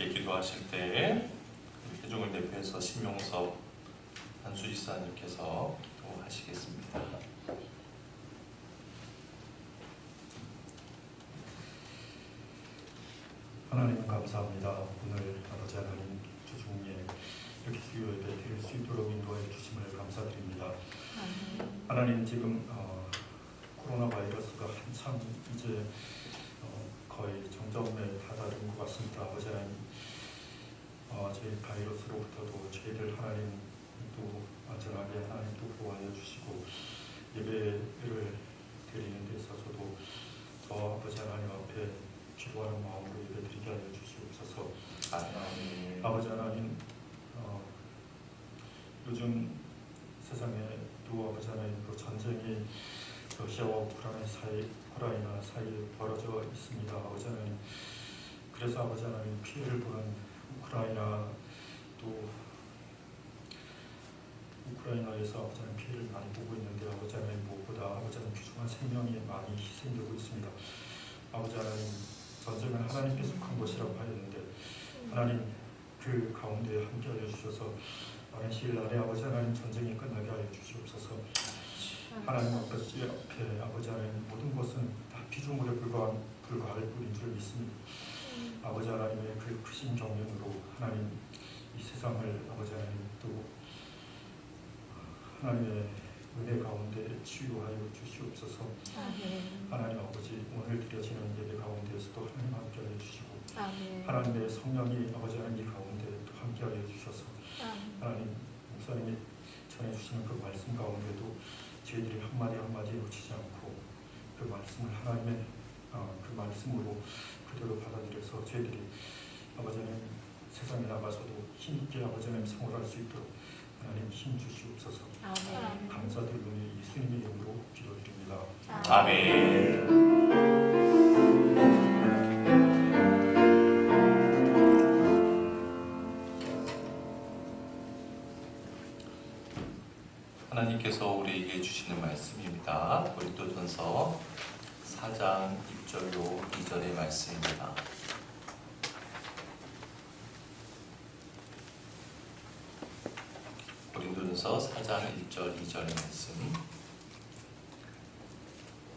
함께 기도하실 때 회중을 대표해서 신명섭 한수지사님께서 기도하시겠습니다. 하나님 감사합니다. 오늘 아버지 하나님 주중에 이렇게 수요 예배 드릴 수 있도록 인도해 주심을 감사드립니다. 하나님 지금 코로나 바이러스가 한참 이제 거의 정점에 다다른 것 같습니다. 아버지 하나님 저희 바이러스로부터도 저희를 하나님 또 안전하게 하나님 또 보호하여 주시고 예배를 드리는 데 있어서도 더 아버지 하나님 앞에 기도하는 마음으로 예배드리게 하여 주시옵소서. 아버지 하나님 요즘 세상에 또 아버지 하나님 그 전쟁이 러시아와 우크라이나 사이에 벌어져 있습니다. 아버지 하나님 그래서 아버지 하나님 피해를 보는 우크라이나 또 우크라이나에서 아버지 하나님 피해를 많이 보고 있는데 아버지 하나님 무엇보다 아버지 하나님 귀중한 생명이 많이 희생되고 있습니다. 아버지 하나님 전쟁은 하나님께 속한 것이라고 하였는데 하나님 그 가운데 함께하여 주셔서 많은 시일 안에 아버지 하나님 전쟁이 끝나게 하여 주시옵소서. 하나님 아버지 앞에 아버지 하나님 모든 것은 다 피조물에 불과할 뿐인 줄 믿습니다. 아버지 하나님의 그 크신 경륜으로 하나님 이 세상을 아버지 하나님 또 하나님의 은혜 가운데 치유하여 주시옵소서. 하나님 아버지 오늘 드려지는 예배 가운데에서도 하나님 함께하여 주시고 하나님의 성령이 아버지 하나님 이 가운데 또 함께하여 주셔서 하나님 목사님이 전해주시는 그 말씀 가운데도 저희들이 한마디 한마디 놓치지 않고 그 말씀을 하나님의 그 말씀으로 그대로 받아들여서 저희들이 아버지 하나님 세상에 나가서도 힘있게 아버지 하나님 생활할 수 있도록 하나님 힘 주시옵소서. 감사드리오니 예수님의 이름으로 기도드립니다. 아멘. 하나님께서 우리에게 주시는 말씀입니다. 고린도전서 4장 1절로 2절의 말씀입니다. 고린도전서 4장 1절 2절의 말씀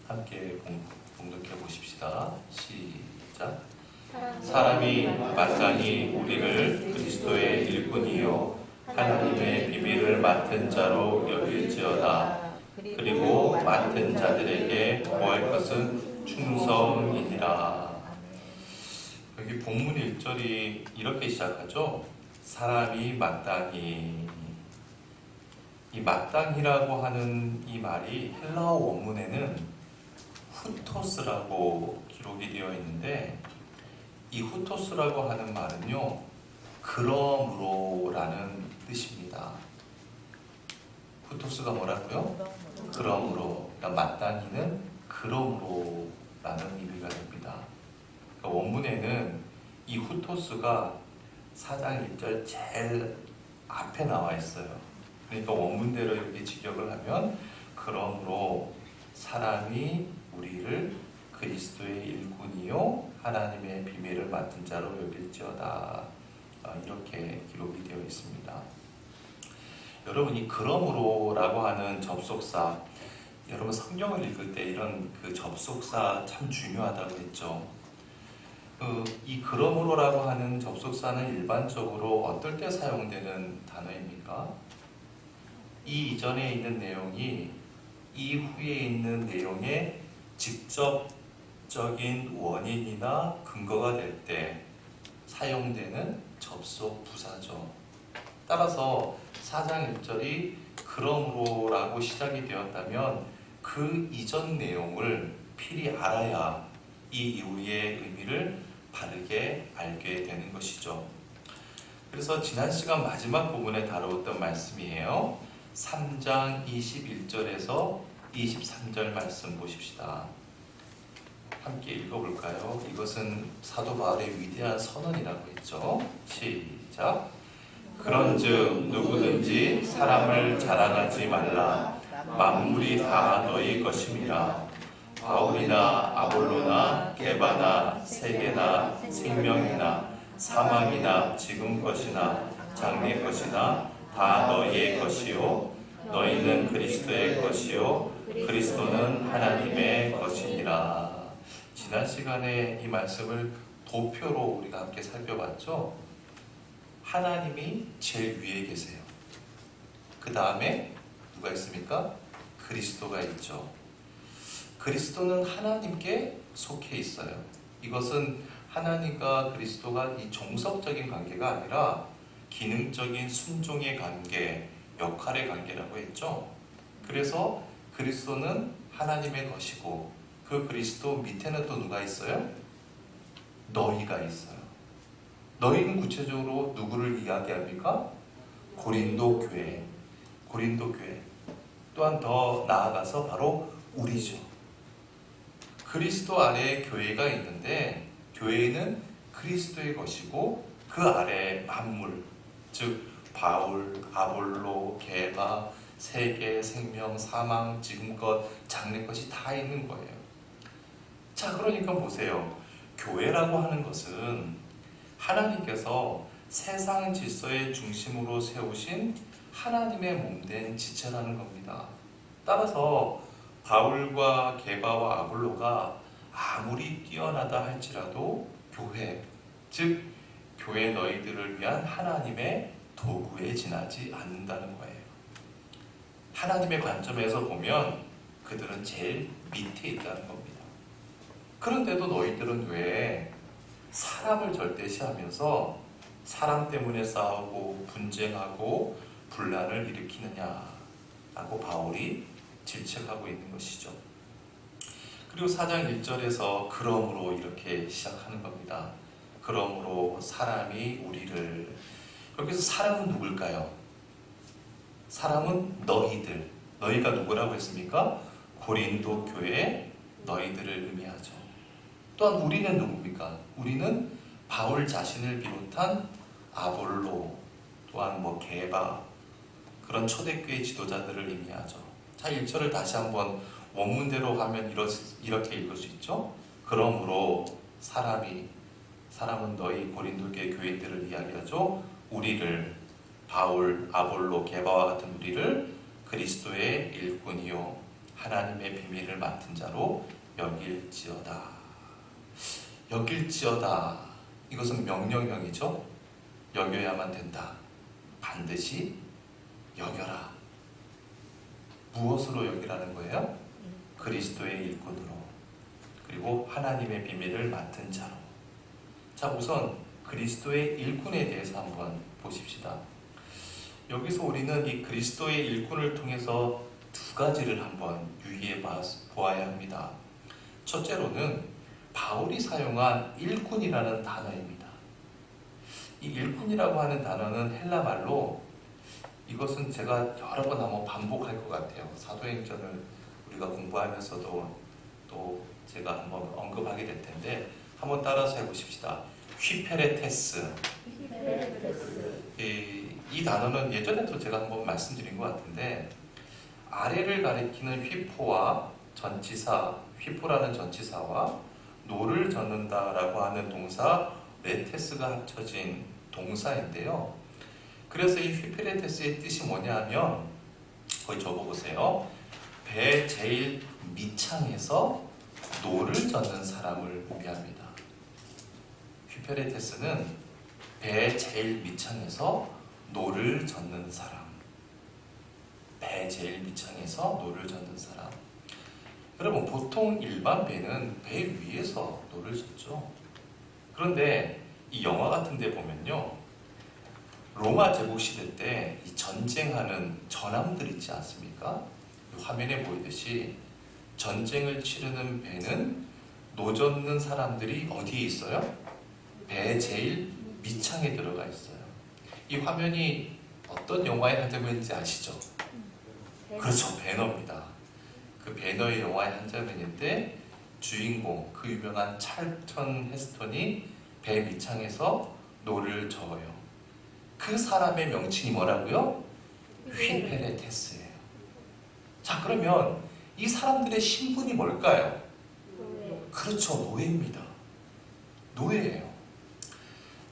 함께 봉독해 보십시다. 시작. 사람이 마땅히 우리를 그리스도의 일꾼이요 하나님의 비밀을 맡은 자로 여길지어다. 그리고 맡은 자들에게 구할 것은 충성이니라. 여기 본문 1절이 이렇게 시작하죠. 사람이 마땅히. 이 마땅히라고 하는 이 말이 헬라어 원문에는 후토스라고 기록이 되어 있는데 이 후토스라고 하는 말은요 그러므로라는 뜻입니다. 후토스가 뭐라고요? 그러므로. 그러니까 마땅히는 그러므로라는 의미가 됩니다. 그러니까 원문에는 이 후토스가 4장 1절 제일 앞에 나와 있어요. 그러니까 원문대로 이렇게 직역을 하면 그러므로 사람이 우리를 그리스도의 일꾼이요 하나님의 비밀을 맡은 자로 여길지어다. 이렇게 기록이 되어 있습니다. 여러분 이 그러므로라고 하는 접속사, 여러분 성경을 읽을 때 이런 그 접속사 참 중요하다고 했죠. 이 그러므로라고 하는 접속사는 일반적으로 어떨 때 사용되는 단어입니까? 이 이전에 있는 내용이 이 후에 있는 내용의 직접적인 원인이나 근거가 될 때 사용되는 접속 부사죠. 따라서 4장 1절이 그러므로라고 시작이 되었다면 그 이전 내용을 필히 알아야 이 이후의 의미를 바르게 알게 되는 것이죠. 그래서 지난 시간 마지막 부분에 다루었던 말씀이에요. 3장 21절에서 23절 말씀 보십시다. 함께 읽어볼까요? 이것은 사도 바울의 위대한 선언이라고 했죠. 시작. 그런즉 누구든지 사람을 자랑하지 말라. 만물이 다 너희 것임이라. 바울이나 아볼로나 게바나 세계나 생명이나 사망이나 지금 것이나 장래 것이나 다 너희의 것이요 너희는 그리스도의 것이요 그리스도는 하나님의 것이니라. 지난 시간에 이 말씀을 도표로 우리가 함께 살펴봤죠. 하나님이 제일 위에 계세요. 그 다음에 누가 있습니까? 그리스도가 있죠. 그리스도는 하나님께 속해 있어요. 이것은 하나님과 그리스도가 이 종속적인 관계가 아니라 기능적인 순종의 관계, 역할의 관계라고 했죠. 그래서 그리스도는 하나님의 것이고 그 그리스도 밑에는 또 누가 있어요? 너희가 있어요. 너희는 구체적으로 누구를 이야기합니까? 고린도 교회. 고린도 교회. 또한 더 나아가서 바로 우리죠. 그리스도 아래에 교회가 있는데 교회는 그리스도의 것이고 그 아래에 만물, 즉 바울, 아볼로, 게바, 세계, 생명, 사망, 지금껏, 장래 것이 다 있는 거예요. 자, 그러니까 보세요. 교회라고 하는 것은 하나님께서 세상 질서의 중심으로 세우신 하나님의 몸된 지체라는 겁니다. 따라서 바울과 게바와 아볼로가 아무리 뛰어나다 할지라도 교회, 즉 교회 너희들을 위한 하나님의 도구에 지나지 않는다는 거예요. 하나님의 관점에서 보면 그들은 제일 밑에 있다는 겁니다. 그런데도 너희들은 왜 사람을 절대시하면서 사람 때문에 싸우고 분쟁하고 분란을 일으키느냐라고 바울이 질책하고 있는 것이죠. 그리고 4장 1절에서 그러므로 이렇게 시작하는 겁니다. 그러므로 사람이 우리를, 여기서 사람은 누굴까요? 사람은 너희들. 너희가 누구라고 했습니까? 고린도 교회 너희들을 의미하죠. 또한 우리는 누굽니까? 우리는 바울 자신을 비롯한 아볼로, 또한 게바, 그런 초대교회 지도자들을 의미하죠. 자, 1절을 다시 한번 원문대로 가면 이렇게 읽을 수 있죠. 그러므로 사람은 너희 고린도교회 교인들을 이야기하죠. 우리를, 바울, 아볼로, 게바와 같은 우리를 그리스도의 일꾼이요 하나님의 비밀을 맡은 자로 여길지어다. 여길지어다. 이것은 명령형이죠. 여겨야만 된다. 반드시 여겨라. 무엇으로 여기라는 거예요? 그리스도의 일꾼으로, 그리고 하나님의 비밀을 맡은 자로. 자, 우선 그리스도의 일꾼에 대해서 한번 보십시다. 여기서 우리는 이 그리스도의 일꾼을 통해서 두 가지를 한번 유의해 보아야 합니다. 첫째로는 바울이 사용한 일꾼이라는 단어입니다. 이 일꾼이라고 하는 단어는 헬라 말로, 이것은 제가 여러 번 한번 반복할 것 같아요. 사도행전을 우리가 공부하면서도 또 제가 한번 언급하게 될 텐데 한번 따라서 해보십시다. 휘페레테스. 이 단어는 예전에도 제가 한번 말씀드린 것 같은데, 아래를 가리키는 휘포와 전치사, 휘포라는 전치사와 노를 젓는다라고 하는 동사 레테스가 합쳐진 동사인데요. 그래서 이 휘페레테스의 뜻이 뭐냐 하면, 거기 적어보세요. 배 제일 밑창에서 노를 젓는 사람을 의미합니다. 휘페레테스는 배 제일 밑창에서 노를 젓는 사람. 배 제일 밑창에서 노를 젓는 사람. 여러분, 보통 일반 배는 배 위에서 노를 젓죠. 그런데 이 영화 같은 데 보면요, 로마 제국 시대 때 이 전쟁하는 전함들 있지 않습니까? 화면에 보이듯이 전쟁을 치르는 배는 노젓는 사람들이 어디에 있어요? 배 제일 밑창에 들어가 있어요. 이 화면이 어떤 영화의 한 장면인지 아시죠? 그렇죠, 배너입니다. 그 배너의 영화의 한 장면인데 주인공, 그 유명한 찰턴 헤스턴이 배 밑창에서 노를 저어요. 그 사람의 명칭이 뭐라고요? 휘페레테스예요. 자, 그러면 이 사람들의 신분이 뭘까요? 그렇죠, 노예입니다. 노예예요.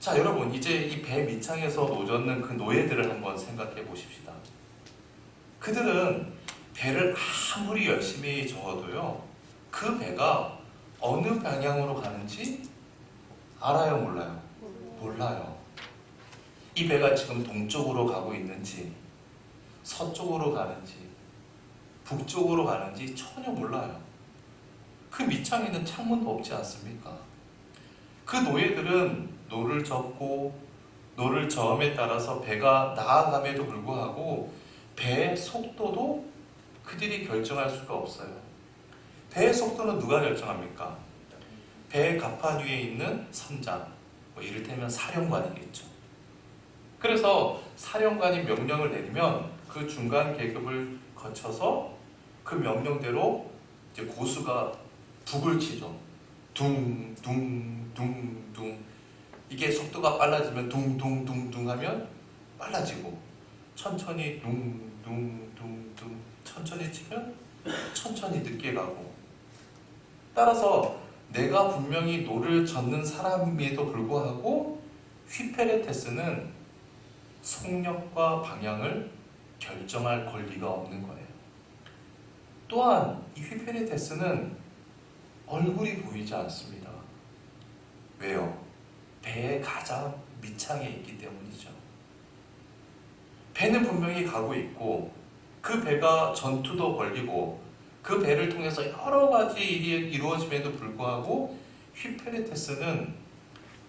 자, 여러분 이제 이 배 밑창에서 노젓는 그 노예들을 한번 생각해 보십시다. 그들은 배를 아무리 열심히 저어도요, 그 배가 어느 방향으로 가는지 알아요, 몰라요? 몰라요. 이 배가 지금 동쪽으로 가고 있는지, 서쪽으로 가는지, 북쪽으로 가는지 전혀 몰라요. 그 밑창에는 창문도 없지 않습니까? 그 노예들은 노를 젓고 노를 저음에 따라서 배가 나아감에도 불구하고 배의 속도도 그들이 결정할 수가 없어요. 배의 속도는 누가 결정합니까? 배의 갑판 위에 있는 선장, 이를테면 사령관이겠죠. 그래서 사령관이 명령을 내리면 그 중간 계급을 거쳐서 그 명령대로 이제 고수가 북을 치죠. 둥둥둥둥. 이게 속도가 빨라지면 둥둥둥둥 하면 빨라지고, 천천히 둥둥둥둥 천천히 치면 천천히 늦게 가고. 따라서 내가 분명히 노를 젓는 사람임에도 불구하고 휘페레테스는 속력과 방향을 결정할 권리가 없는 거예요. 또한 이 휘페레테스는 얼굴이 보이지 않습니다. 왜요? 배의 가장 밑창에 있기 때문이죠. 배는 분명히 가고 있고 그 배가 전투도 벌이고 그 배를 통해서 여러 가지 일이 이루어짐에도 불구하고 휘페레테스는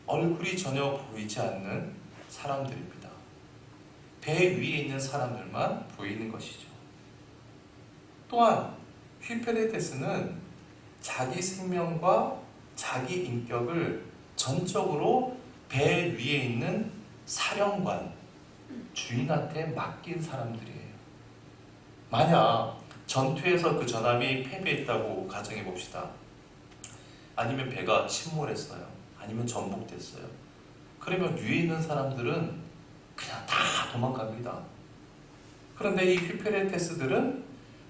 얼굴이 전혀 보이지 않는 사람들입니다. 배 위에 있는 사람들만 보이는 것이죠. 또한 휘페레테스는 자기 생명과 자기 인격을 전적으로 배 위에 있는 사령관, 주인한테 맡긴 사람들이에요. 만약 전투에서 그 전함이 패배했다고 가정해 봅시다. 아니면 배가 침몰했어요. 아니면 전복됐어요. 그러면 위에 있는 사람들은 그냥 다 도망갑니다. 그런데 이 휘페레테스들은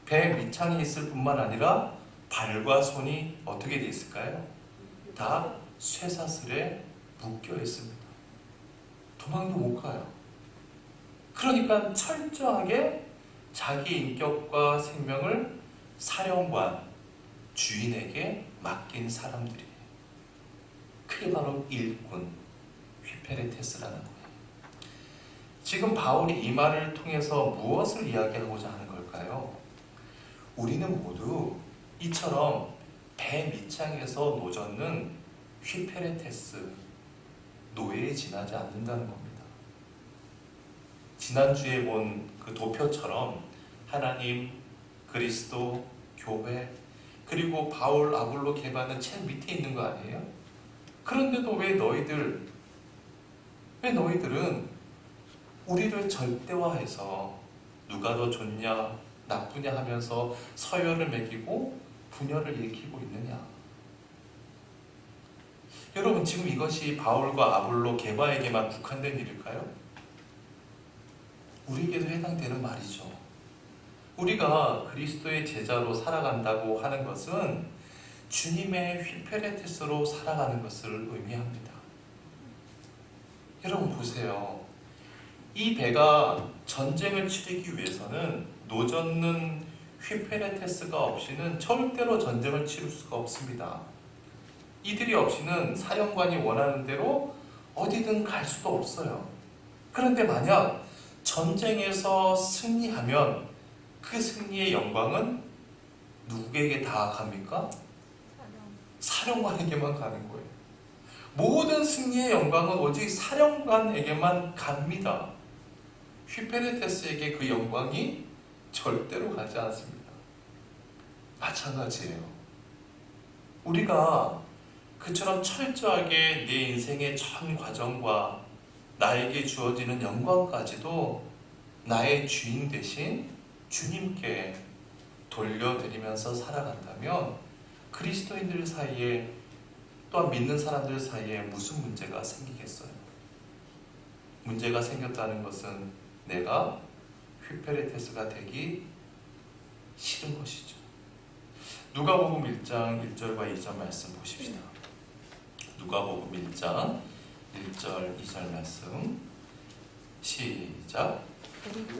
배 밑창에 있을 뿐만 아니라 발과 손이 어떻게 돼 있을까요? 다 쇠사슬에 묶여 있습니다. 도망도 못 가요. 그러니까 철저하게 자기 인격과 생명을 사령관, 주인에게 맡긴 사람들이에요. 그게 바로 일꾼, 휘페레테스라는 거예요. 지금 바울이 이 말을 통해서 무엇을 이야기하고자 하는 걸까요? 우리는 모두 이처럼 배 밑창에서 노젓는 휘페레테스, 노예에 지나지 않는다는 겁니다. 지난주에 본 그 도표처럼 하나님, 그리스도, 교회, 그리고 바울, 아볼로, 게바는 제일 밑에 있는 거 아니에요? 그런데도 왜 너희들은 우리를 절대화해서 누가 더 좋냐, 나쁘냐 하면서 서열을 매기고 분열을 일으키고 있느냐? 여러분, 지금 이것이 바울과 아볼로, 게바에게만 국한된 일일까요? 우리에게도 해당되는 말이죠. 우리가 그리스도의 제자로 살아간다고 하는 것은 주님의 휘페레테스로 살아가는 것을 의미합니다. 여러분 보세요. 이 배가 전쟁을 치르기 위해서는 노젓는 휘페레테스가 없이는 절대로 전쟁을 치를 수가 없습니다. 이들이 없이는 사령관이 원하는 대로 어디든 갈 수도 없어요. 그런데 만약 전쟁에서 승리하면 그 승리의 영광은 누구에게 다 갑니까? 사령관에게만 가는 거예요. 모든 승리의 영광은 오직 사령관에게만 갑니다. 휘페레테스에게 그 영광이 절대로 가지 않습니다. 마찬가지예요. 우리가 그처럼 철저하게 내 인생의 전 과정과 나에게 주어지는 영광까지도 나의 주인 대신 주님께 돌려드리면서 살아간다면 그리스도인들 사이에 또한 믿는 사람들 사이에 무슨 문제가 생기겠어요? 문제가 생겼다는 것은 내가 휘페레테스가 되기 싫은 것이죠. 누가복음 1장 1절과 2절 말씀 보십시다. 누가복음 1장 1절, 2절 말씀 시작.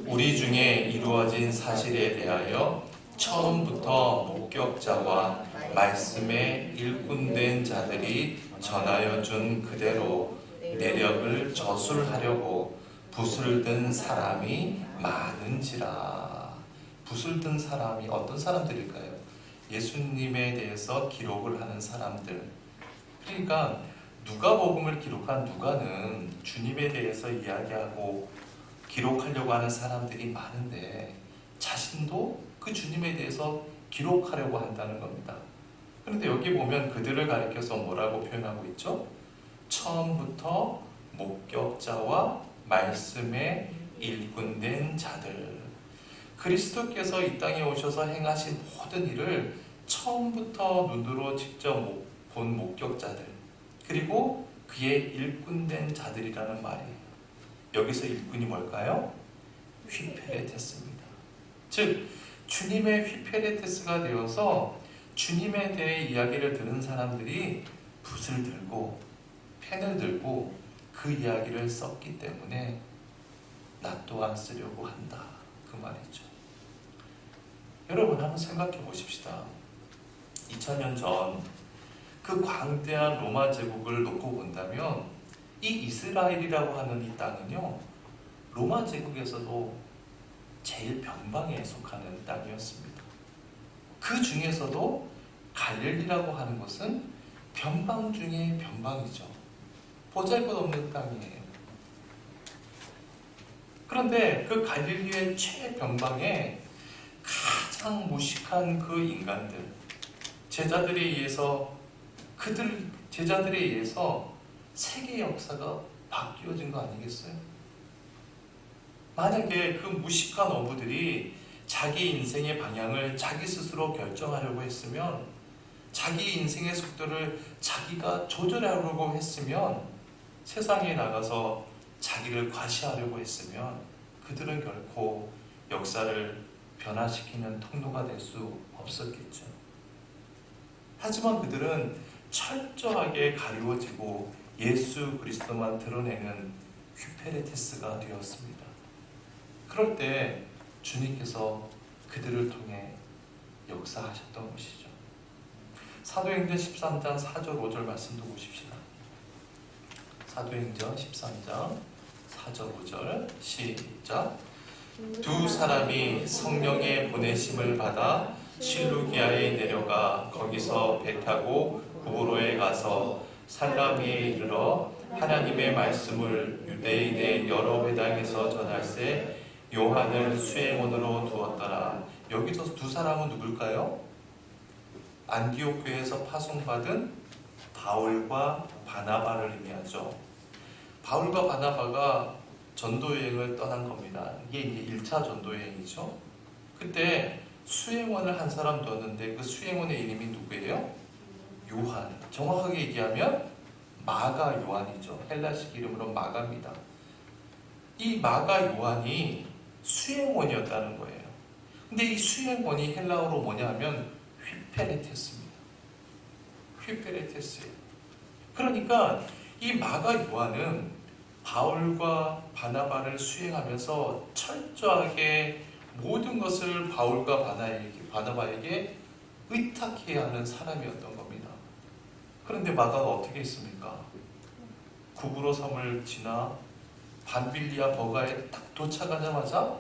우리 중에 이루어진 사실에 대하여 처음부터 목격자와 말씀에 일꾼된 자들이 전하여 준 그대로 내력을 저술하려고 붓을 든 사람이 많은지라. 붓을 든 사람이 어떤 사람들일까요? 예수님에 대해서 기록을 하는 사람들. 그러니까 누가복음을 기록한 누가는 주님에 대해서 이야기하고 기록하려고 하는 사람들이 많은데 자신도 그 주님에 대해서 기록하려고 한다는 겁니다. 그런데 여기 보면 그들을 가리켜서 뭐라고 표현하고 있죠? 처음부터 목격자와 말씀에 일꾼된 자들. 그리스도께서 이 땅에 오셔서 행하신 모든 일을 처음부터 눈으로 직접 본 목격자들, 그리고 그의 일꾼된 자들이라는 말이에요. 여기서 일꾼이 뭘까요? 휘페레테스입니다. 즉 주님의 휘페레테스가 되어서 주님에 대해 이야기를 들은 사람들이 붓을 들고 펜을 들고 그 이야기를 썼기 때문에 나 또한 쓰려고 한다, 그 말이죠. 여러분 한번 생각해 보십시다. 2000년 전 그 광대한 로마 제국을 놓고 본다면 이 이스라엘이라고 하는 이 땅은요, 로마 제국에서도 제일 변방에 속하는 땅이었습니다. 그 중에서도 갈릴리라고 하는 것은 변방 중에 변방이죠. 보잘것없는 땅이에요. 그런데 그 갈릴리의 최변방에 가장 무식한 그 인간들, 제자들에 의해서 세계 역사가 바뀌어진 거 아니겠어요? 만약에 그 무식한 어부들이 자기 인생의 방향을 자기 스스로 결정하려고 했으면, 자기 인생의 속도를 자기가 조절하려고 했으면, 세상에 나가서 자기를 과시하려고 했으면 그들은 결코 역사를 변화시키는 통로가 될 수 없었겠죠. 하지만 그들은 철저하게 가리워지고 예수 그리스도만 드러내는 휘페레테스가 되었습니다. 그럴 때 주님께서 그들을 통해 역사하셨던 것이죠. 사도행전 13장 4절 5절 말씀도 보십시다. 사도행전 13장 4절 5절 시작. 두 사람이 성령의 보내심을 받아 실루기아에 내려가 거기서 배 타고 구브로에 가서 살라미에 이르러 하나님의 말씀을 유대인의 여러 회당에서 전할세 요한을 수행원으로 두었더라. 여기서 두 사람은 누굴까요? 안디옥 교회에서 파송받은 바울과 바나바를 의미하죠. 바울과 바나바가 전도여행을 떠난 겁니다. 이게 이제 1차 전도여행이죠. 그때 수행원을 한 사람 뒀는데 그 수행원의 이름이 누구예요? 요한. 정확하게 얘기하면 마가 요한이죠. 헬라식 이름으로 마가입니다. 이 마가 요한이 수행원이었다는 거예요. 근데 이 수행원이 헬라어로 뭐냐면 휘페레테스입니다. 휘페레테스예요. 그러니까 이 마가 요한은 바울과 바나바를 수행하면서 철저하게 모든 것을 바울과 바나바에게 의탁해야 하는 사람이었던 겁니다. 그런데 마가가 어떻게 했습니까? 구브로 섬을 지나 반빌리아 버가에 딱 도착하자마자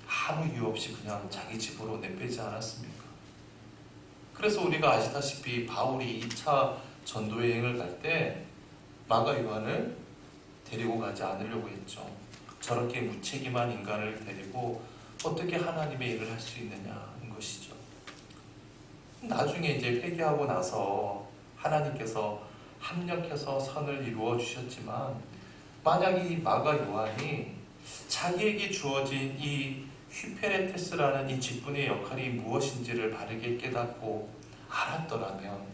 아무 이유 없이 그냥 자기 집으로 내빼지 않았습니까? 그래서 우리가 아시다시피 바울이 2차 전도여행을 갈 때 마가 요한을 데리고 가지 않으려고 했죠. 저렇게 무책임한 인간을 데리고 어떻게 하나님의 일을 할 수 있느냐는 것이죠. 나중에 이제 회개하고 나서 하나님께서 합력해서 선을 이루어 주셨지만, 만약 이 마가 요한이 자기에게 주어진 이 휘페레테스라는 이 직분의 역할이 무엇인지를 바르게 깨닫고 알았더라면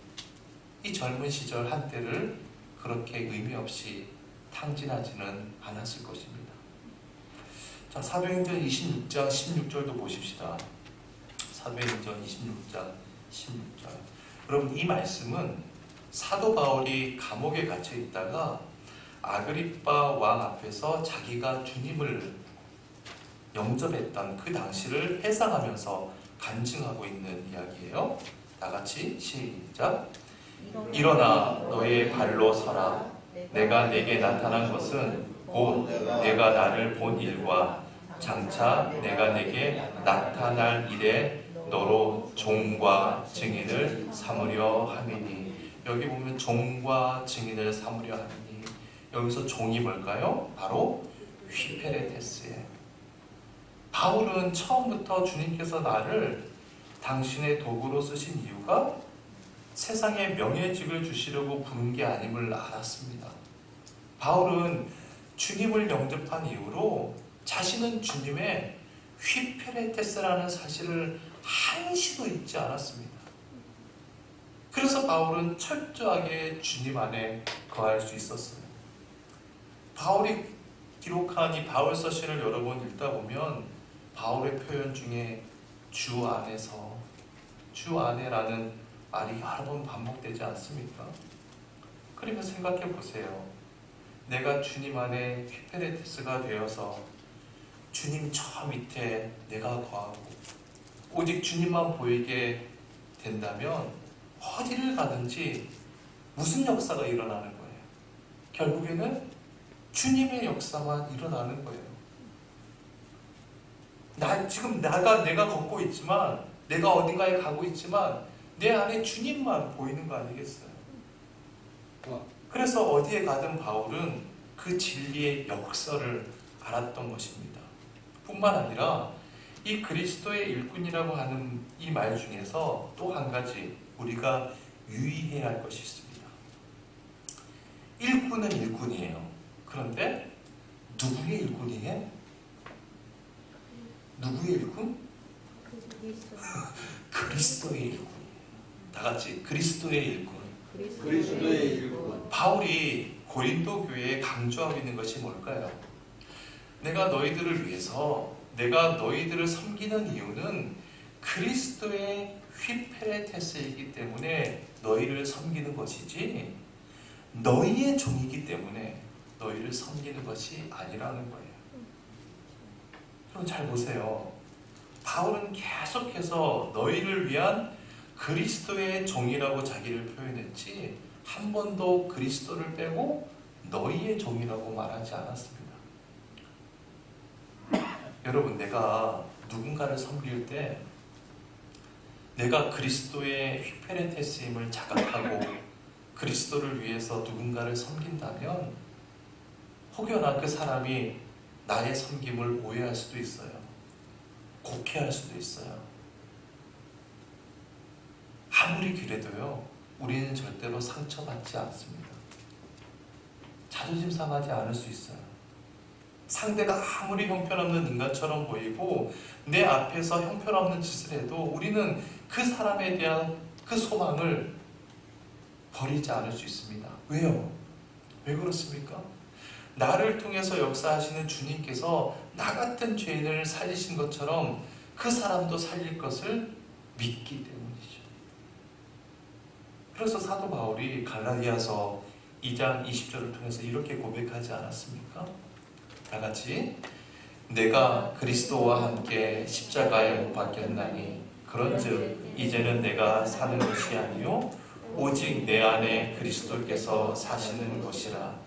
이 젊은 시절 한때를 그렇게 의미 없이 탕진하지는 않았을 것입니다. 자, 사도행전 26장 16절도 보십시다. 사도행전 26장 16절. 여러분, 이 말씀은 사도 바울이 감옥에 갇혀 있다가 아그리빠 왕 앞에서 자기가 주님을 영접했던 그 당시를 회상하면서 간증하고 있는 이야기예요. 다 같이 시작. 일어나 너의 발로 서라. 내가 내게 나타난 것은 곧 내가 나를 본 일과 장차 내가 내게 나타날 일에 너로 종과 증인을 삼으려 함이니. 여기 보면 종과 증인을 삼으려 함이니, 여기서 종이 뭘까요? 바로 휘페레테스예요. 바울은 처음부터 주님께서 나를 당신의 도구로 쓰신 이유가 세상에 명예직을 주시려고 부른 게 아님을 알았습니다. 바울은 주님을 영접한 이후로 자신은 주님의 휘페레테스라는 사실을 한시도 잊지 않았습니다. 그래서 바울은 철저하게 주님 안에 거할 수 있었어요. 바울이 기록한 이 바울서신을 여러 번 읽다 보면 바울의 표현 중에 주 안에서, 주 안에라는 말이 여러 번 반복되지 않습니까? 그러면 생각해 보세요. 내가 주님 안에 휘페레테스가 되어서 주님 저 밑에 내가 거하고 오직 주님만 보이게 된다면 어디를 가든지 무슨 역사가 일어나는 거예요? 결국에는 주님의 역사만 일어나는 거예요. 지금 내가 걷고 있지만, 내가 어딘가에 가고 있지만 내 안에 주님만 보이는 거 아니겠어요? 그래서 어디에 가든 바울은 그 진리의 역사를 알았던 것입니다. 뿐만 아니라 이 그리스도의 일꾼이라고 하는 이 말 중에서 또 한 가지 우리가 유의해야 할 것이 있습니다. 일꾼은 일꾼이에요. 그런데 누구의 일꾼이에요? 누구의 일꾼? 그리스도의 일꾼이에요. 다 같이 그리스도의 일꾼. 그리스도의 일꾼. 바울이 고린도 교회에 강조하고 있는 것이 뭘까요? 내가 너희들을 위해서, 내가 너희들을 섬기는 이유는 그리스도의 휘페레테스이기 때문에 너희를 섬기는 것이지 너희의 종이기 때문에 너희를 섬기는 것이 아니라는 거예요. 그럼 잘 보세요. 바울은 계속해서 너희를 위한 그리스도의 종이라고 자기를 표현했지 한 번도 그리스도를 빼고 너희의 종이라고 말하지 않았습니다. 여러분, 내가 누군가를 섬길 때 내가 그리스도의 휘페레테스임을 자각하고 그리스도를 위해서 누군가를 섬긴다면 혹여나 그 사람이 나의 섬김을 오해할 수도 있어요. 곡해할 수도 있어요. 아무리 그래도요, 우리는 절대로 상처받지 않습니다. 자존심 상하지 않을 수 있어요. 상대가 아무리 형편없는 인간처럼 보이고 내 앞에서 형편없는 짓을 해도 우리는 그 사람에 대한 그 소망을 버리지 않을 수 있습니다. 왜요? 왜 그렇습니까? 나를 통해서 역사하시는 주님께서 나 같은 죄인을 살리신 것처럼 그 사람도 살릴 것을 믿기 때문이죠. 그래서 사도 바울이 갈라디아서 2장 20절을 통해서 이렇게 고백하지 않았습니까? 다 같이 내가 그리스도와 함께 십자가에 못 박혔나니 그런즉 이제는 내가 사는 것이 아니요 오직 내 안에 그리스도께서 사시는 것이라.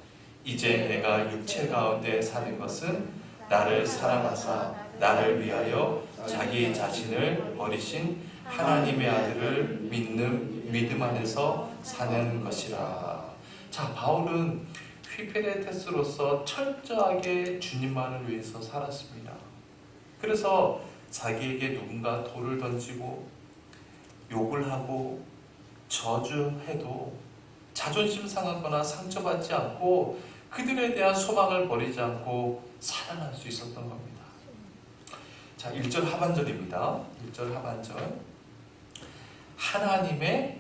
이제 내가 육체 가운데 사는 것은 나를 사랑하사 나를 위하여 자기 자신을 버리신 하나님의 아들을 믿는 믿음 안에서 사는 것이라. 자, 바울은 휘페레테스로서 철저하게 주님만을 위해서 살았습니다. 그래서 자기에게 누군가 돌을 던지고 욕을 하고 저주해도 자존심 상하거나 상처받지 않고 그들에 대한 소망을 버리지 않고 살아날 수 있었던 겁니다. 자, 1절 하반절입니다. 1절 하반절. 하나님의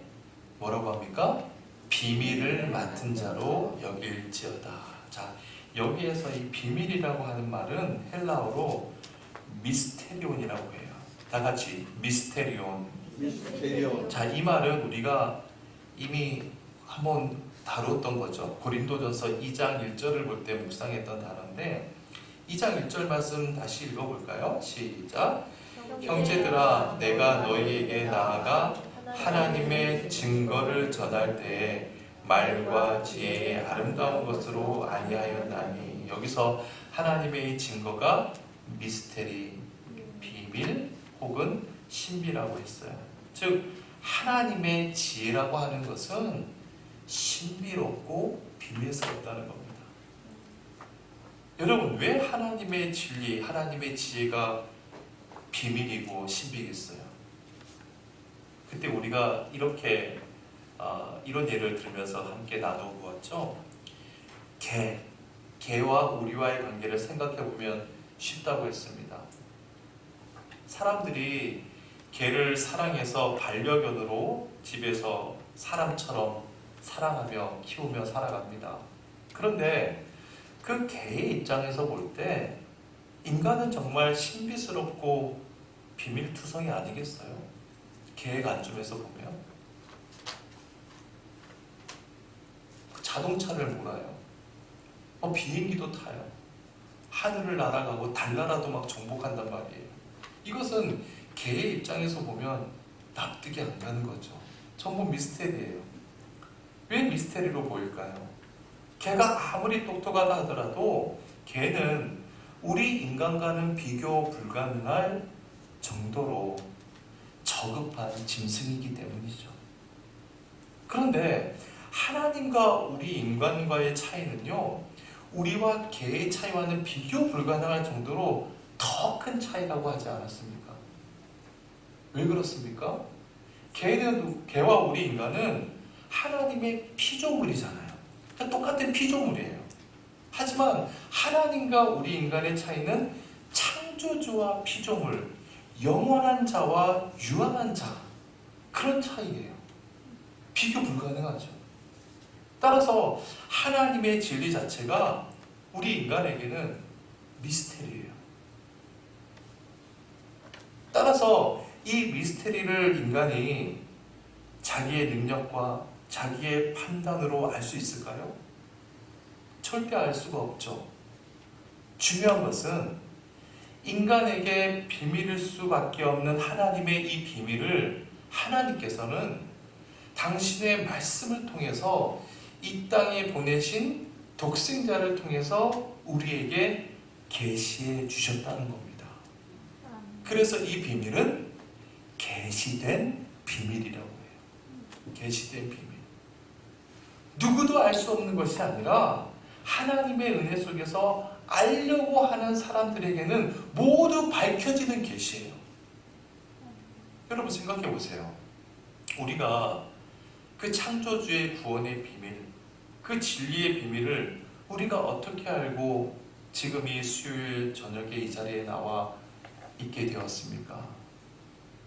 뭐라고 합니까? 비밀을 맡은 자로 여길지어다. 자, 여기에서 이 비밀이라고 하는 말은 헬라어로 미스테리온이라고 해요. 다 같이 미스테리온. 미스테리온. 자, 이 말은 우리가 이미 한번 다뤘던 거죠. 고린도전서 2장 1절을 볼 때 묵상했던 단어인데 2장 1절 말씀 다시 읽어볼까요? 시작. 형제들아 내가 너희에게 나아가 하나님의 증거를 전할 때에 말과 지혜의 아름다운 것으로 아니하였나니. 여기서 하나님의 증거가 미스테리, 비밀 혹은 신비라고 했어요. 즉 하나님의 지혜라고 하는 것은 신비롭고 비밀스럽다는 겁니다. 여러분, 왜 하나님의 진리, 하나님의 지혜가 비밀이고 신비겠어요? 그때 우리가 이렇게 이런 예를 들면서 함께 나눠보았죠. 개와 우리와의 관계를 생각해보면 쉽다고 했습니다. 사람들이 개를 사랑해서 반려견으로 집에서 사람처럼 사랑하며 키우며 살아갑니다. 그런데 그 개의 입장에서 볼 때 인간은 정말 신비스럽고 비밀투성이 아니겠어요? 개의 관점에서 보면 자동차를 몰아요. 비행기도 타요. 하늘을 날아가고 달나라도 막 정복한단 말이에요. 이것은 개의 입장에서 보면 납득이 안 가는 거죠. 전부 미스테리예요. 왜 미스테리로 보일까요? 개가 아무리 똑똑하다 하더라도 개는 우리 인간과는 비교 불가능할 정도로 저급한 짐승이기 때문이죠. 그런데 하나님과 우리 인간과의 차이는요, 우리와 개의 차이와는 비교 불가능할 정도로 더 큰 차이라고 하지 않았습니까? 왜 그렇습니까? 개와 우리 인간은 하나님의 피조물이잖아요. 똑같은 피조물이에요. 하지만 하나님과 우리 인간의 차이는 창조주와 피조물, 영원한 자와 유한한 자, 그런 차이예요. 비교 불가능하죠. 따라서 하나님의 진리 자체가 우리 인간에게는 미스테리예요. 따라서 이 미스테리를 인간이 자기의 능력과 자기의 판단으로 알 수 있을까요? 절대 알 수가 없죠. 중요한 것은 인간에게 비밀일 수밖에 없는 하나님의 이 비밀을 하나님께서는 당신의 말씀을 통해서 이 땅에 보내신 독생자를 통해서 우리에게 계시해 주셨다는 겁니다. 그래서 이 비밀은 계시된 비밀이라고 해요. 계시된 비밀. 누구도 알 수 없는 것이 아니라 하나님의 은혜 속에서 알려고 하는 사람들에게는 모두 밝혀지는 계시예요. 여러분 생각해 보세요. 우리가 그 창조주의 구원의 비밀, 그 진리의 비밀을 우리가 어떻게 알고 지금 이 수요일 저녁에 이 자리에 나와 있게 되었습니까?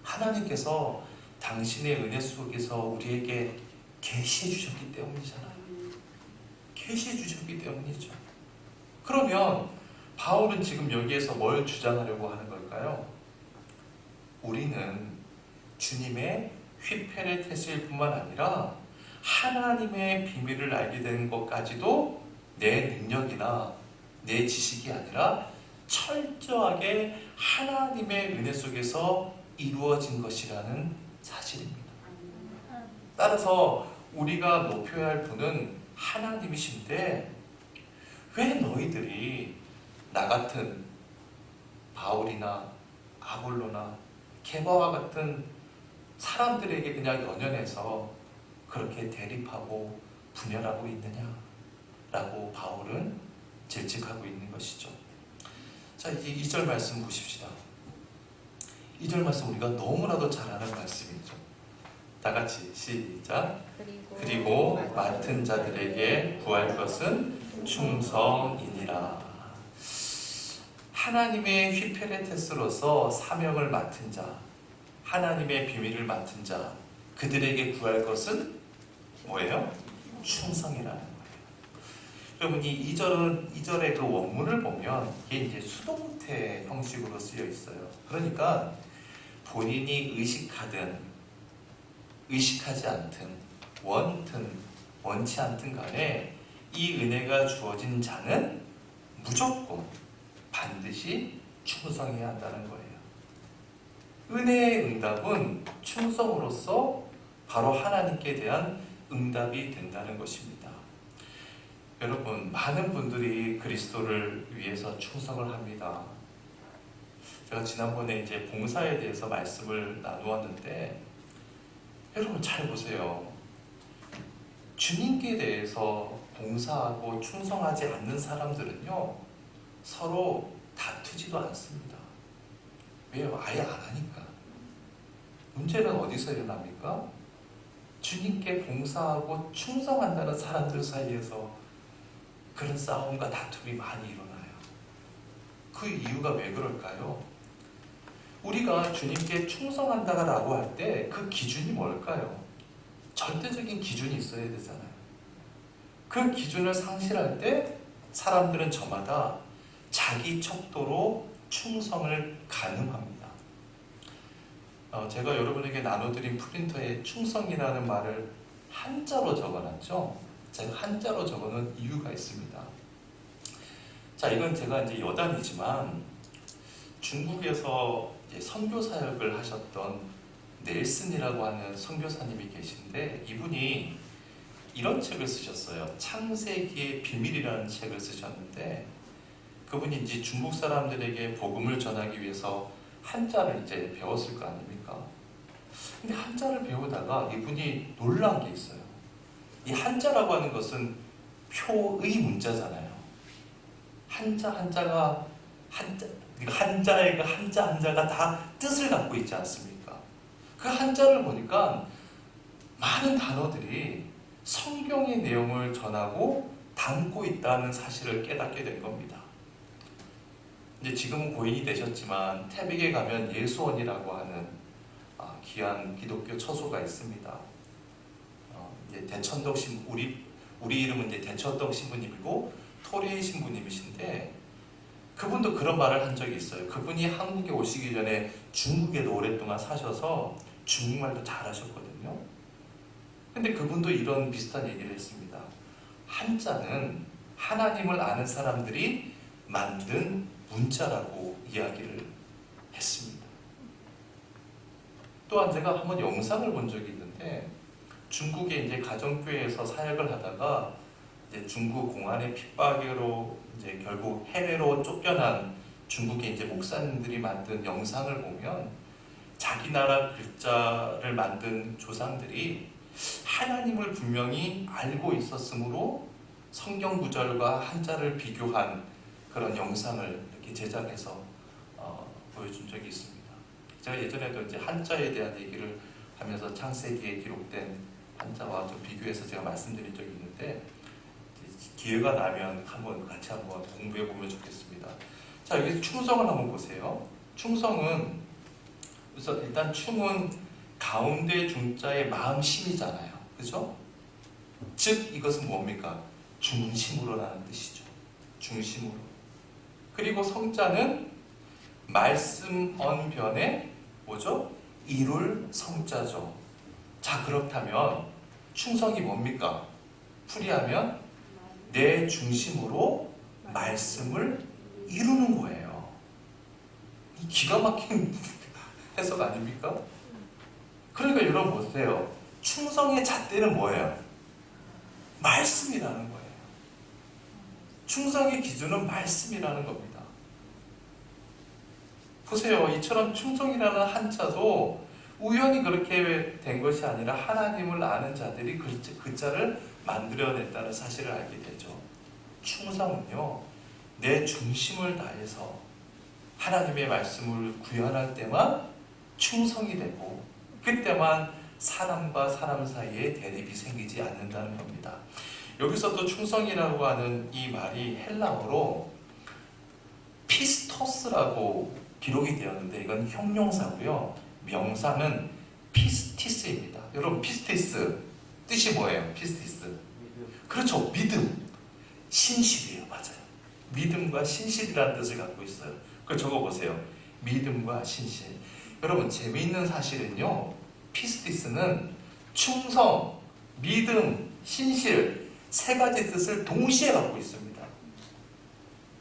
하나님께서 당신의 은혜 속에서 우리에게 계시해 주셨기 때문이잖아요. 계시해 주셨기 때문이죠. 그러면 바울은 지금 여기에서 뭘 주장하려고 하는 걸까요? 우리는 주님의 휘페레테스일 뿐만 아니라 하나님의 비밀을 알게 된 것까지도 내 능력이나 내 지식이 아니라 철저하게 하나님의 은혜 속에서 이루어진 것이라는 사실입니다. 따라서 우리가 높여야 할 분은 하나님이신데 왜 너희들이 나 같은 바울이나 아볼로나 게바와 같은 사람들에게 그냥 연연해서 그렇게 대립하고 분열하고 있느냐라고 바울은 질책하고 있는 것이죠. 자, 이제 2절 말씀 보십시다. 2절 말씀 우리가 너무나도 잘 아는 말씀이죠. 다 같이 시작. 그리고 맡은 자들에게 구할 것은 충성이니라. 하나님의 휘페레테스로서 사명을 맡은 자, 하나님의 비밀을 맡은 자, 그들에게 구할 것은 뭐예요? 충성이라는 거예요. 여러분 이 2절의 그 원문을 보면 이게 이제 수동태 형식으로 쓰여 있어요. 그러니까 본인이 의식하든 의식하지 않든 원든 원치 않든 간에 이 은혜가 주어진 자는 무조건 반드시 충성해야 한다는 거예요. 은혜의 응답은 충성으로서 바로 하나님께 대한 응답이 된다는 것입니다. 여러분, 많은 분들이 그리스도를 위해서 충성을 합니다. 제가 지난번에 이제 봉사에 대해서 말씀을 나누었는데, 여러분 잘 보세요. 주님께 대해서 봉사하고 충성하지 않는 사람들은요, 서로 다투지도 않습니다. 왜요? 아예 안 하니까. 문제는 어디서 일어납니까? 주님께 봉사하고 충성한다는 사람들 사이에서 그런 싸움과 다툼이 많이 일어나요. 그 이유가 왜 그럴까요? 우리가 주님께 충성한다라고 할 때 그 기준이 뭘까요? 절대적인 기준이 있어야 되잖아요. 그 기준을 상실할 때 사람들은 저마다 자기 척도로 충성을 가늠합니다. 제가 여러분에게 나눠드린 프린터에 충성이라는 말을 한자로 적어놨죠. 제가 한자로 적어놓은 이유가 있습니다. 자, 이건 제가 이제 여담이지만 중국에서 이제 선교 사역을 하셨던 넬슨이라고 하는 선교사님이 계신데, 이분이 이런 책을 쓰셨어요. 창세기의 비밀이라는 책을 쓰셨는데, 그분이 이제 중국 사람들에게 복음을 전하기 위해서 한자를 이제 배웠을 거 아닙니까? 근데 한자를 배우다가 이분이 놀란 게 있어요. 이 한자라고 하는 것은 표의 문자잖아요. 한자가 한자의 그 한자가 다 뜻을 갖고 있지 않습니까? 그 한자를 보니까 많은 단어들이 성경의 내용을 전하고 담고 있다는 사실을 깨닫게 된 겁니다. 이제 지금은 고인이 되셨지만 태백에 가면 예수원이라고 하는 귀한 기독교 처소가 있습니다. 이제 대천덕 우리 이름은 이제 대천덕 신부님이고 토레이 신부님이신데, 그분도 그런 말을 한 적이 있어요. 그분이 한국에 오시기 전에 중국에도 오랫동안 사셔서 중국말도 잘하셨거든요. 근데 그분도 이런 비슷한 얘기를 했습니다. 한자는 하나님을 아는 사람들이 만든 문자라고 이야기를 했습니다. 또한 제가 한번 영상을 본 적이 있는데, 중국에 이제 가정교회에서 사역을 하다가 이제 중국 공안의 핍박으로 이제 결국 해외로 쫓겨난 중국의 이제 목사님들이 만든 영상을 보면, 자기 나라 글자를 만든 조상들이 하나님을 분명히 알고 있었으므로 성경 구절과 한자를 비교한 그런 영상을 이렇게 제작해서 보여준 적이 있습니다. 제가 예전에도 이제 한자에 대한 얘기를 하면서 창세기에 기록된 한자와 좀 비교해서 제가 말씀드린 적이 있는데, 기회가 나면 같이 한번 공부해 보면 좋겠습니다. 자, 여기 충성을 한번 보세요. 충성은, 그래서 일단 충은 가운데 중자의 마음심이잖아요. 그죠? 즉 이것은 뭡니까? 중심으로라는 뜻이죠. 중심으로. 그리고 성자는 말씀 언변에 뭐죠? 이룰 성자죠. 자, 그렇다면 충성이 뭡니까? 풀이하면 내 중심으로 말씀을 이루는 거예요. 이 기가 막힌 해석 아닙니까? 그러니까 여러분 보세요. 충성의 잣대는 뭐예요? 말씀이라는 거예요. 충성의 기준은 말씀이라는 겁니다. 보세요. 이처럼 충성이라는 한자도 우연히 그렇게 된 것이 아니라 하나님을 아는 자들이 글자를 만들어냈다는 사실을 알게 되죠. 충성은요, 내 중심을 다해서 하나님의 말씀을 구현할 때만 충성이 되고, 그때만 사람과 사람 사이에 대립이 생기지 않는다는 겁니다. 여기서 또 충성이라고 하는 이 말이 헬라어로 피스토스라고 기록이 되었는데, 이건 형용사고요. 명사는 피스티스입니다. 여러분, 피스티스 뜻이 뭐예요? 피스티스. 그렇죠. 믿음. 신실이에요. 맞아요. 믿음과 신실이라는 뜻을 갖고 있어요. 그걸 적어보세요. 믿음과 신실. 여러분, 재미있는 사실은요, 피스티스는 충성, 믿음, 신실 세 가지 뜻을 동시에 갖고 있습니다.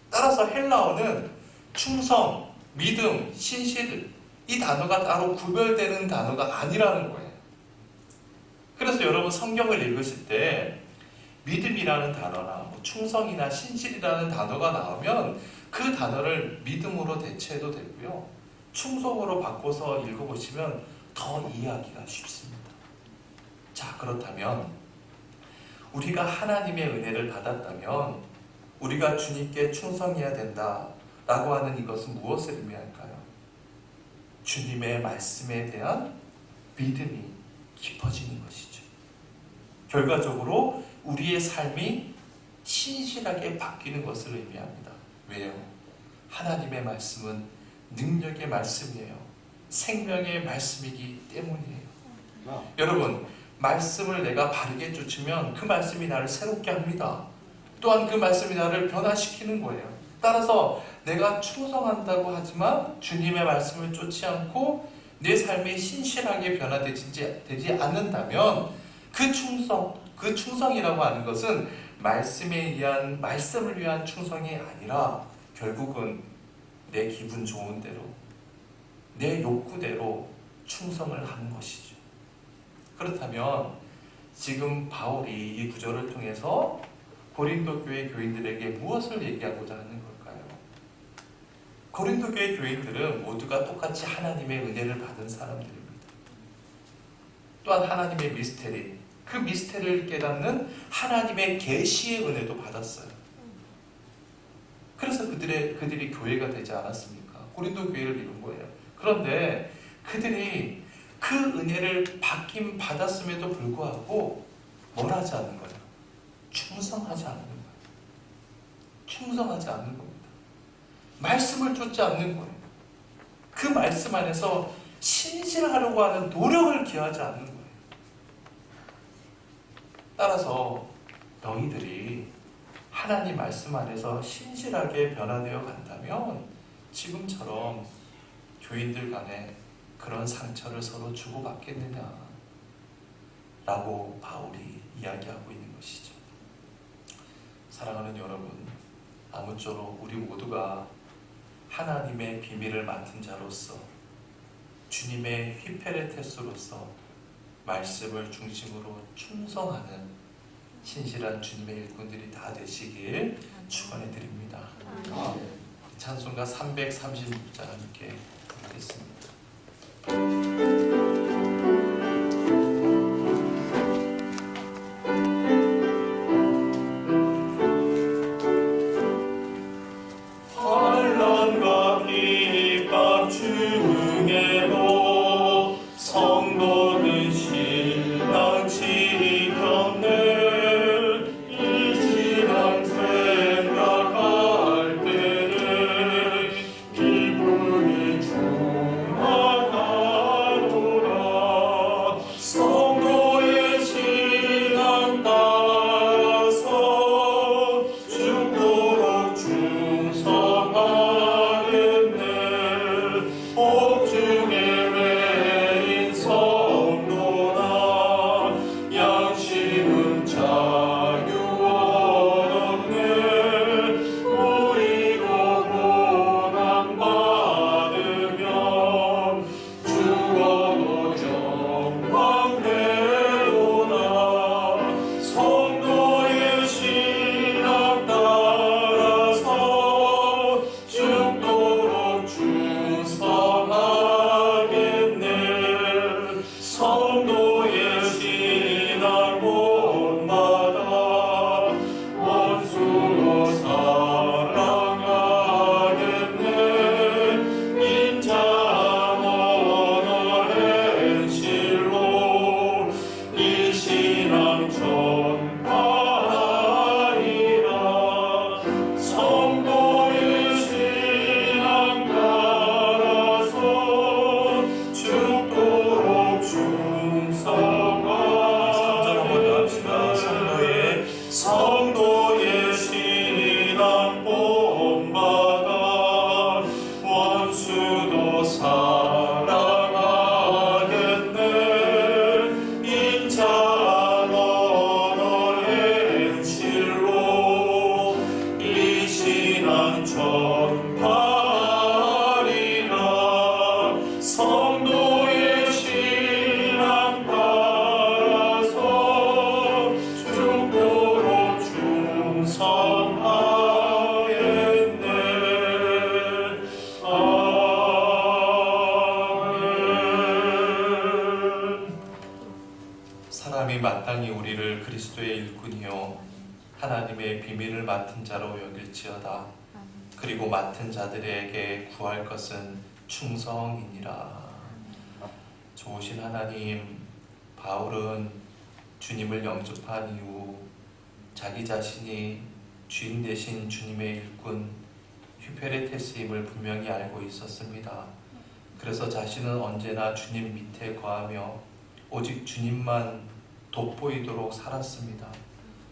따라서 헬라어는 충성, 믿음, 신실 이 단어가 따로 구별되는 단어가 아니라는 거예요. 그래서 여러분 성경을 읽으실 때 믿음이라는 단어나 뭐 충성이나 신실이라는 단어가 나오면 그 단어를 믿음으로 대체해도 되고요. 충성으로 바꿔서 읽어보시면 더 이해하기가 쉽습니다. 자, 그렇다면 우리가 하나님의 은혜를 받았다면 우리가 주님께 충성해야 된다라고 하는 이것은 무엇을 의미할까요? 주님의 말씀에 대한 믿음이 깊어지는 것이죠. 결과적으로 우리의 삶이 신실하게 바뀌는 것을 의미합니다. 왜요? 하나님의 말씀은 능력의 말씀이에요. 생명의 말씀이기 때문이에요. 여러분, 말씀을 내가 바르게 쫓으면 그 말씀이 나를 새롭게 합니다. 또한 그 말씀이 나를 변화시키는 거예요. 따라서 내가 충성한다고 하지만 주님의 말씀을 쫓지 않고 내 삶이 신실하게 변화되지 않는다면 그 충성이라고 하는 것은 말씀을 위한 충성이 아니라 결국은 내 기분 좋은 대로, 내 욕구대로 충성을 하는 것이죠. 그렇다면 지금 바울이 이 구절을 통해서 고린도 교회 교인들에게 무엇을 얘기하고자 하는 걸까요? 고린도 교회 교인들은 모두가 똑같이 하나님의 은혜를 받은 사람들입니다. 또한 하나님의 미스테리, 그 미스테리를 깨닫는 하나님의 계시의 은혜도 받았어요. 그래서 그들이 교회가 되지 않았습니까? 고린도 교회를 이룬 거예요. 그런데 그들이 그 은혜를 받긴 받았음에도 불구하고 뭘 하지 않는 거예요? 충성하지 않는 거예요. 충성하지 않는 겁니다. 말씀을 쫓지 않는 거예요. 그 말씀 안에서 신실하려고 하는 노력을 기하지 않는 거예요. 따라서 너희들이 하나님 말씀 안에서 신실하게 변화되어 간다면 지금처럼 교인들 간에 그런 상처를 서로 주고받겠느냐 라고 바울이 이야기하고 있는 것이죠. 사랑하는 여러분, 아무쪼록 우리 모두가 하나님의 비밀을 맡은 자로서 주님의 휘페레테스로서 말씀을 중심으로 충성하는 신실한 주님의 일꾼들이 다 되시길 축원해 드립니다. 찬송가 336장 함께 부르겠습니다. 환난과 핍박 중에도 성도는 신랑 지켰네. 이 신앙 생각할 때는 기분이 충만하네. 일꾼이요 하나님의 비밀을 맡은 자로 여길지어다. 그리고 맡은 자들에게 구할 것은 충성이니라. 좋으신 하나님, 바울은 주님을 영접한 이후 자기 자신이 주인 대신 주님의 일꾼 휘페레테스임을 분명히 알고 있었습니다. 그래서 자신은 언제나 주님 밑에 거하며 오직 주님만 돋보이도록 살았습니다.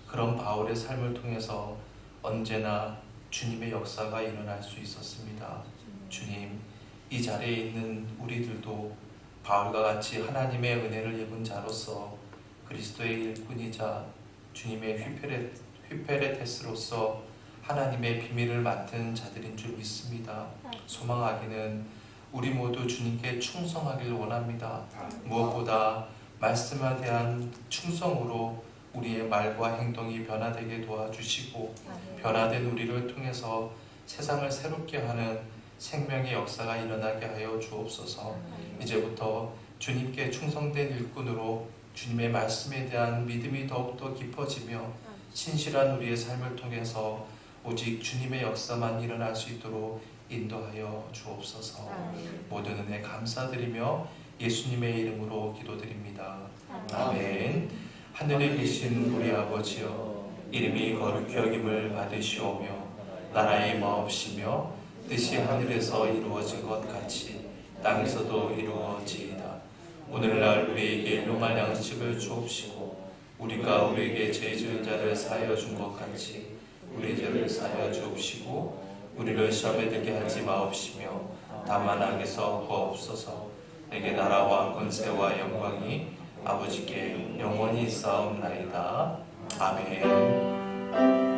그런 바울의 삶을 통해서 언제나 주님의 역사가 일어날 수 있었습니다. 주님, 이 자리에 있는 우리들도 바울과 같이 하나님의 은혜를 입은 자로서 그리스도의 일꾼이자 주님의 휘페레테스로서 하나님의 비밀을 맡은 자들인 줄 믿습니다. 소망하기는 우리 모두 주님께 충성하길 원합니다. 무엇보다 말씀에 대한 충성으로 우리의 말과 행동이 변화되게 도와주시고 변화된 우리를 통해서 세상을 새롭게 하는 생명의 역사가 일어나게 하여 주옵소서. 이제부터 주님께 충성된 일꾼으로 주님의 말씀에 대한 믿음이 더욱더 깊어지며 신실한 우리의 삶을 통해서 오직 주님의 역사만 일어날 수 있도록 인도하여 주옵소서. 모든 은혜 감사드리며 예수님의 이름으로 기도드립니다. 아멘. 하늘에 계신 우리 아버지여, 이름이 거룩히 여김을 받으시오며 나라의 마옵시며 뜻이 하늘에서 이루어진 것 같이 땅에서도 이루어지이다. 오늘날 우리에게 일용할 양식을 주옵시고 우리가 우리에게 죄 지은 자를 사하여 준 것 같이 우리 죄를 사하여 주옵시고 우리를 시험에 들게 하지 마옵시며 다만 악에서 구하옵소서. 내게 나라와 권세와 영광이 아버지께 영원히 있사옵나이다. 아멘.